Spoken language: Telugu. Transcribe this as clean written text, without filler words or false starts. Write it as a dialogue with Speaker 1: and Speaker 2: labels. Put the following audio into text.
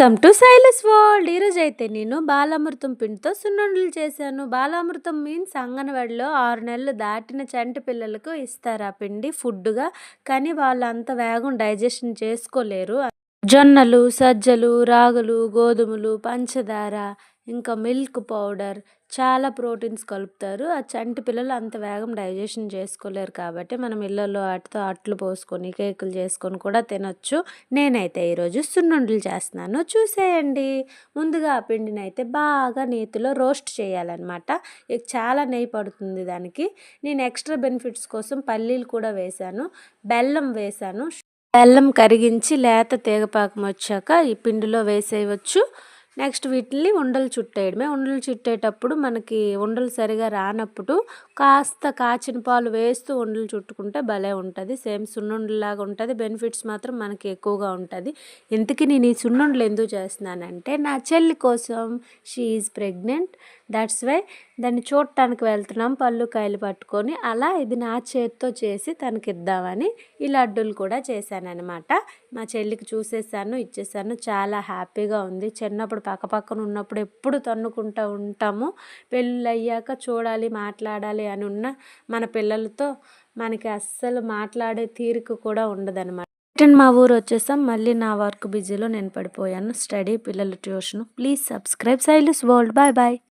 Speaker 1: Welcome to Silas world. ఈరోజు అయితే నేను బాలామృతం పిండితో సున్నుండలు చేశాను. బాలామృతం మీన్స్ అంగన్వాడిలో 6 నెలలు దాటిన చంటి పిల్లలకు ఇస్తారు ఆ పిండి ఫుడ్గా. కానీ వాళ్ళు అంత వేగం డైజెషన్ చేసుకోలేరు. జొన్నలు, సజ్జలు, రాగులు, గోధుమలు, పంచదార, ఇంకా మిల్క్ పౌడర్, చాలా ప్రోటీన్స్ కలుపుతారు. ఆ చంటి పిల్లలు అంత వేగం డైజెషన్ చేసుకోలేరు కాబట్టి మనం ఇళ్ళల్లో వాటితో అట్లు పోసుకొని కేకులు చేసుకొని కూడా తినొచ్చు. నేనైతే ఈరోజు సున్నుండలు చేస్తున్నాను, చూసేయండి. ముందుగా ఆ పిండిని అయితే బాగా నేతిలో రోస్ట్ చేయాలన్నమాట. చాలా నెయ్యి పడుతుంది దానికి. నేను ఎక్స్ట్రా బెనిఫిట్స్ కోసం పల్లీలు కూడా వేశాను, బెల్లం వేశాను. బెల్లం కరిగించి లేత తీగపాకం వచ్చాక ఈ పిండిలో వేసేయవచ్చు. నెక్స్ట్ వీటిని ఉండలు చుట్టేయడమే. ఉండలు చుట్టేటప్పుడు మనకి ఉండలు సరిగా రానప్పుడు కాస్త కాచిన పాలు వేస్తూ ఉండలు చుట్టుకుంటే భలే ఉంటుంది. సేమ్ సున్నుండలాగా ఉంటుంది. బెనిఫిట్స్ మాత్రం మనకి ఎక్కువగా ఉంటుంది. ఇంతకీ నేను ఈ సున్నుండలు ఎందుకు చేస్తున్నానంటే నా చెల్లి కోసం. She is pregnant, that's why దాన్ని చూడటానికి వెళ్తున్నాం పళ్ళు కాయలు పట్టుకొని. అలా ఇది నా చేతితో చేసి తనకి ఇద్దామని ఈ లడ్డూలు కూడా చేశానన్నమాట. మా చెల్లికి చూసేసాను, ఇచ్చేసాను. చాలా హ్యాపీగా ఉంది. చిన్నప్పుడు పక్కపక్కన ఉన్నప్పుడు ఎప్పుడు తన్నుకుంటూ ఉంటాము. పెళ్ళి అయ్యాక చూడాలి, మాట్లాడాలి అని ఉన్న మన పిల్లలతో మనకి అస్సలు మాట్లాడే తీరిక కూడా ఉండదన్నమాట. రిటర్న్ మా ఊరు వచ్చేసాం. మళ్ళీ నా వర్క్ బిజీలో నేను పడిపోయాను. స్టడీ, పిల్లల tuition. Please subscribe Silas world. Bye bye.